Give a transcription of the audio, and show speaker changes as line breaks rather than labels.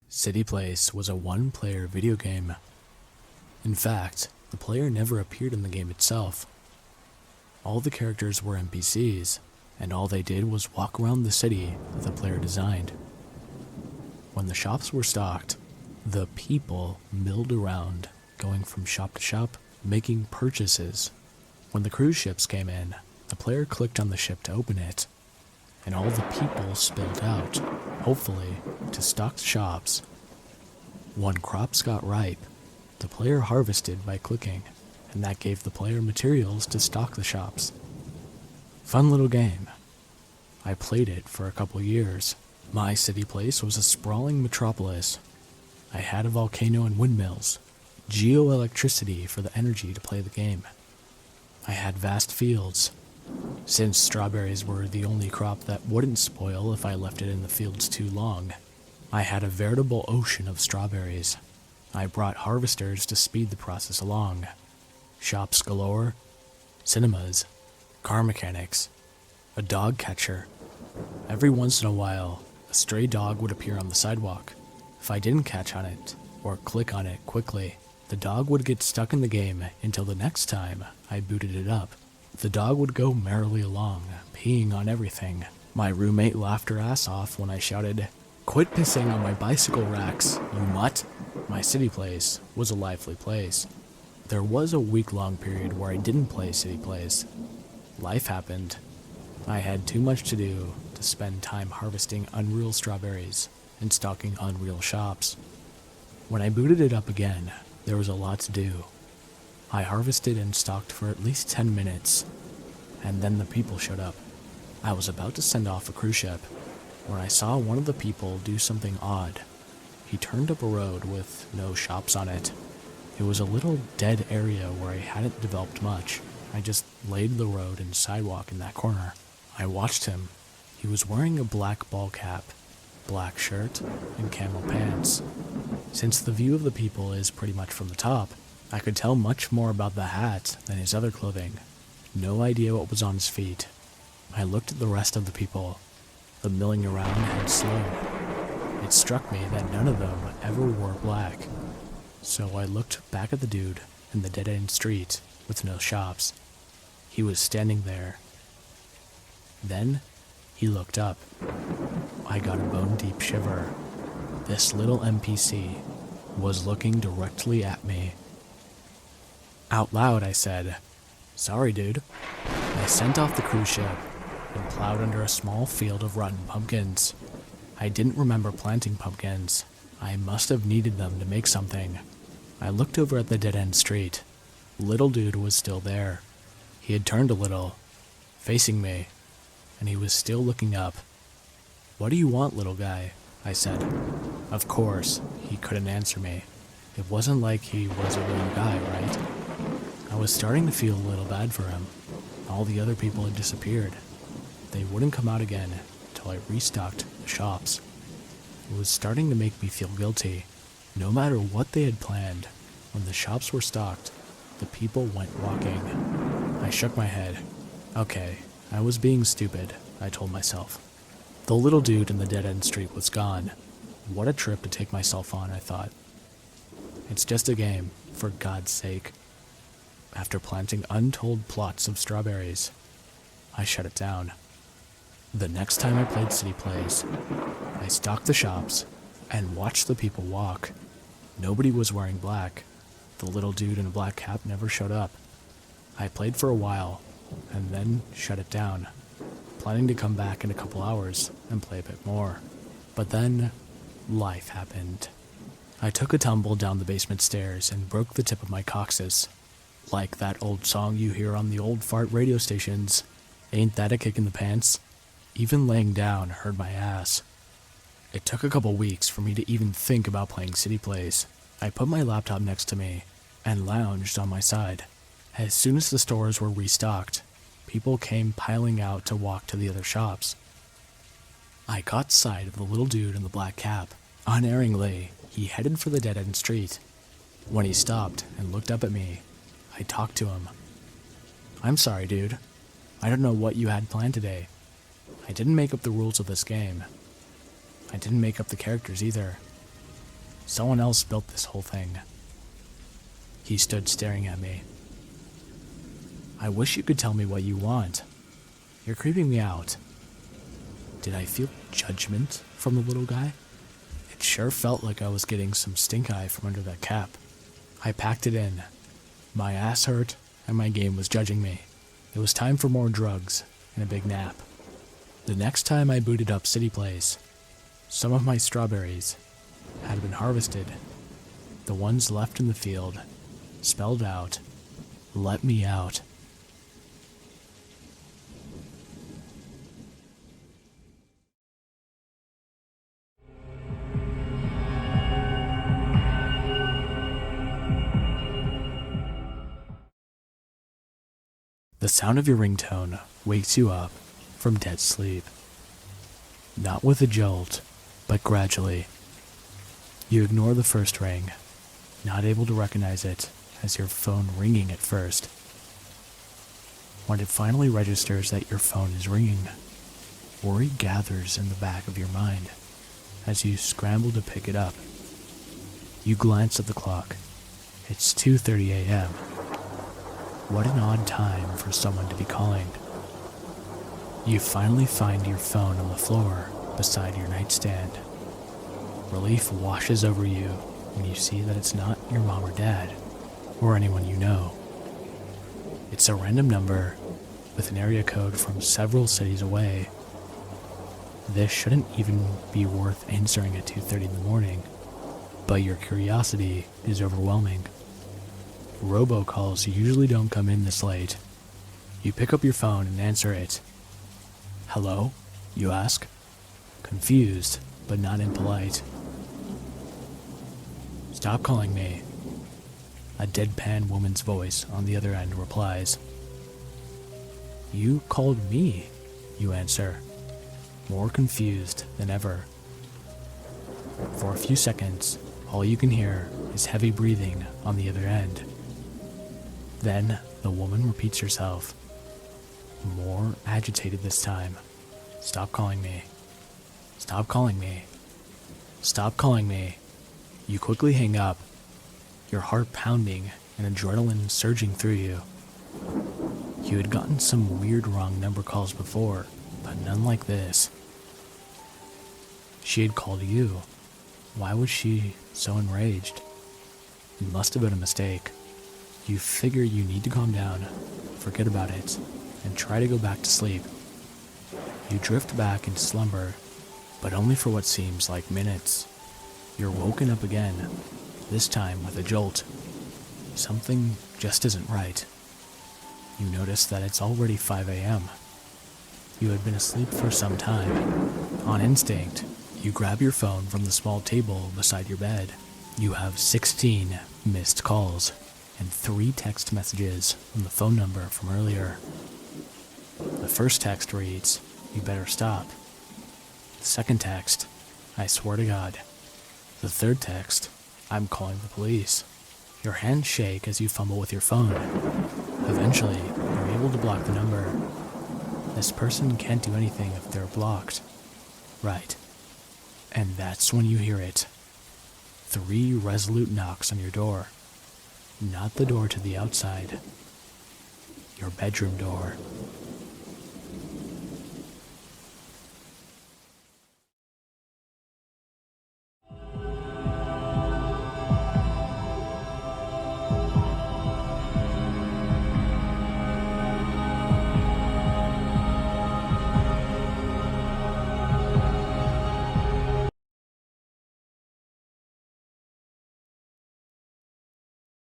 City Place was a one-player video game. In fact, the player never appeared in the game itself. All the characters were NPCs, and all they did was walk around the city that the player designed. When the shops were stocked, the people milled around, going from shop to shop, making purchases. When the cruise ships came in, the player clicked on the ship to open it, and all the people spilled out, hopefully to stocked shops. When crops got ripe, the player harvested by clicking, and that gave the player materials to stock the shops. Fun little game. I played it for a couple years. My City Place was a sprawling metropolis. I had a volcano and windmills, geoelectricity for the energy to play the game. I had vast fields, since strawberries were the only crop that wouldn't spoil if I left it in the fields too long. I had a veritable ocean of strawberries. I brought harvesters to speed the process along. Shops galore, cinemas, car mechanics, a dog catcher. Every once in a while, a stray dog would appear on the sidewalk. If I didn't catch on it, or click on it quickly, the dog would get stuck in the game until the next time I booted it up. The dog would go merrily along, peeing on everything. My roommate laughed her ass off when I shouted, "Quit pissing on my bicycle racks, you mutt!" My City Place was a lively place. There was a week-long period where I didn't play City Place. Life happened. I had too much to do to spend time harvesting unreal strawberries and stocking unreal shops. When I booted it up again, there was a lot to do. I harvested and stocked for at least 10 minutes, and then the people showed up. I was about to send off a cruise ship when I saw one of the people do something odd. He turned up a road with no shops on it. It was a little dead area where I hadn't developed much. I just laid the road and sidewalk in that corner. I watched him. He was wearing a black ball cap, black shirt, and camel pants. Since the view of the people is pretty much from the top, I could tell much more about the hat than his other clothing. No idea what was on his feet. I looked at the rest of the people. The milling around had slowed. It struck me that none of them ever wore black. So I looked back at the dude in the dead-end street with no shops. He was standing there. Then he looked up. I got a bone-deep shiver. This little NPC was looking directly at me. Out loud, I said, "Sorry, dude." I sent off the cruise ship and plowed under a small field of rotten pumpkins. I didn't remember planting pumpkins. I must have needed them to make something. I looked over at the dead-end street. Little dude was still there. He had turned a little, facing me, and he was still looking up. "What do you want, little guy?" I said. Of course, he couldn't answer me. It wasn't like he was a real guy, right? I was starting to feel a little bad for him. All the other people had disappeared. They wouldn't come out again until I restocked the shops. It was starting to make me feel guilty. No matter what they had planned, when the shops were stocked, the people went walking. I shook my head. Okay, I was being stupid, I told myself. The little dude in the dead-end street was gone. What a trip to take myself on, I thought. It's just a game, for God's sake. After planting untold plots of strawberries, I shut it down. The next time I played City Place, I stocked the shops and watched the people walk. Nobody was wearing black. The little dude in a black cap never showed up. I played for a while, and then shut it down, planning to come back in a couple hours and play a bit more. But then, life happened. I took a tumble down the basement stairs and broke the tip of my coccyx. Like that old song you hear on the old fart radio stations. Ain't that a kick in the pants? Even laying down hurt my ass. It took a couple weeks for me to even think about playing City Place. I put my laptop next to me and lounged on my side. As soon as the stores were restocked, people came piling out to walk to the other shops. I caught sight of the little dude in the black cap. Unerringly, he headed for the dead-end street. When he stopped and looked up at me, I talked to him. "I'm sorry, dude. I don't know what you had planned today. I didn't make up the rules of this game. I didn't make up the characters either. Someone else built this whole thing. He stood staring at me. I wish you could tell me what you want. You're creeping me out. Did I feel judgment from the little guy? It sure felt like I was getting some stink eye from under that cap. I packed it in. My ass hurt, and my game was judging me. It was time for more drugs and a big nap. The next time I booted up City Place, some of my strawberries had been harvested. The ones left in the field spelled out, "Let me out." The sound of your ringtone wakes you up from dead sleep. Not with a jolt, but gradually. You ignore the first ring, not able to recognize it as your phone ringing at first. When it finally registers that your phone is ringing, worry gathers in the back of your mind as you scramble to pick it up. You glance at the clock. It's 2:30 a.m. What an odd time for someone to be calling. You finally find your phone on the floor beside your nightstand. Relief washes over you when you see that it's not your mom or dad, or anyone you know. It's a random number with an area code from several cities away. This shouldn't even be worth answering at 2:30 in the morning, but your curiosity is overwhelming. Robocalls usually don't come in this late. You pick up your phone and answer it. "Hello?" you ask, confused but not impolite. "Stop calling me." A deadpan woman's voice on the other end replies. "You called me," you answer, more confused than ever. For a few seconds, all you can hear is heavy breathing on the other end. Then the woman repeats herself, more agitated this time. "Stop calling me. Stop calling me. Stop calling me." You quickly hang up, your heart pounding and adrenaline surging through you. You had gotten some weird wrong number calls before, but none like this. She had called you. Why was she so enraged? It must have been a mistake. You figure you need to calm down, forget about it, and try to go back to sleep. You drift back into slumber, but only for what seems like minutes. You're woken up again, this time with a jolt. Something just isn't right. You notice that it's already 5 a.m. You had been asleep for some time. On instinct, you grab your phone from the small table beside your bed. You have 16 missed calls and 3 text messages from the phone number from earlier. The first text reads, "You better stop." The second text, "I swear to God." The third text, "I'm calling the police." Your hands shake as you fumble with your phone. Eventually, you're able to block the number. This person can't do anything if they're blocked. Right. And that's when you hear it. 3 resolute knocks on your door. Not the door to the outside. Your bedroom door.